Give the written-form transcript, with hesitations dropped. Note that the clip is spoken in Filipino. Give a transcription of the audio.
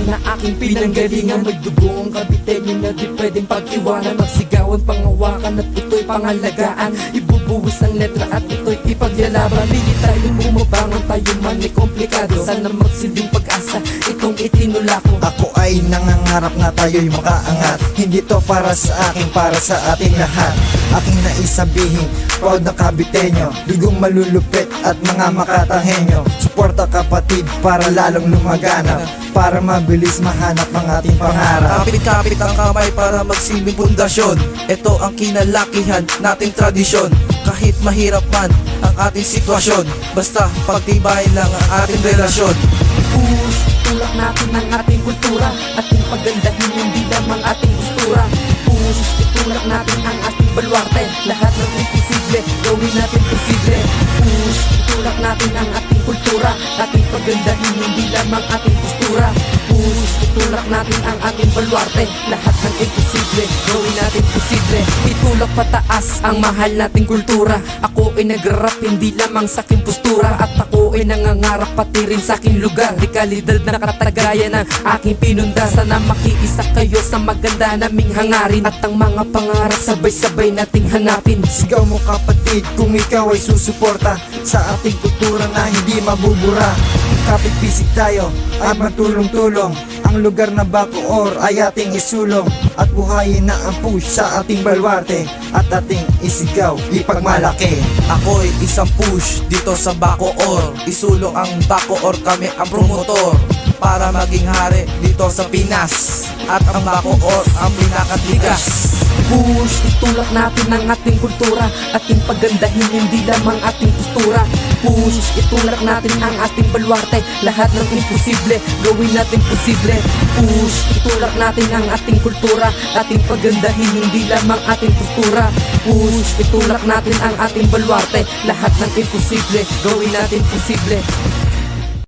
Na aking pinanggalingan, may dugong Kabitenyo na di pwedeng pag-iwanan. Magsigawan, pangawakan at ito'y pangalagaan. Ibubuwis ang letra at ito'y ipaglalaban. Pili tayong bumabangon, tayo man ay komplikado. Sana magsilbing pag-asa itong itinula ko. Ako ay nangangarap na tayo'y makaangat. Hindi to para sa akin, para sa ating lahat. Aking naisabihin, proud na Kabitenyo, dugong malulupit at mga makatanghenyo. Suporta kapatid para lalong lumaganap, para mabilis mahanap ang ating pangarap. Kapit-kapit ang kamay para magsilbing pundasyon. Ito ang kinalakihan nating tradisyon. Kahit mahirap man ang ating sitwasyon, basta pagtibayin lang ang ating relasyon. Push, tulak natin ang ating kultura, ating pagandahin, hindi lamang ating postura. Push, itulak natin ang ating baluarte, lahat ng imposible, gawin natin posible. Push, itulak natin ang ating kultura, ating pagandahin, hindi lamang ating postura. Push, itulak natin ang ating baluarte, lahat ng imposible, gawin natin posible. Itulak pataas ang mahal nating kultura. Ako ay nagrarap, hindi lamang sa aking postura, at ako ay nangangarap pati rin sa aking lugar. Di kalidad na katagayan ng aking pinunda. Sana makiisa kayo sa maganda naming hangarin, at ang mga pangarap sabay-sabay nating hanapin. Sigaw mo kapatid kung ikaw ay susuporta sa ating kultura na hindi mabubura. Kapit-bisig tayo at magtulong-tulong, ang lugar na Bacoor ay ating isulong, at buhayin na ang push sa ating baluarte, at ating isigaw ipagmalaki. Ako'y isang push dito sa Bacoor. Isulong ang Bacoor, kami ang promotor para maging hari dito sa Pinas, at ang Bacoor ang pinakatigas. Push, itulak natin ang ating kultura, ating pagandahin, hindi lamang ating postura. Push, itulak natin ang ating baluarte, lahat ng imposible, gawin natin posible. Push, itulak natin ang ating kultura, ating pagandahin, hindi lamang ating postura. Push, itulak natin ang ating baluarte, lahat ng imposible, gawin natin posible.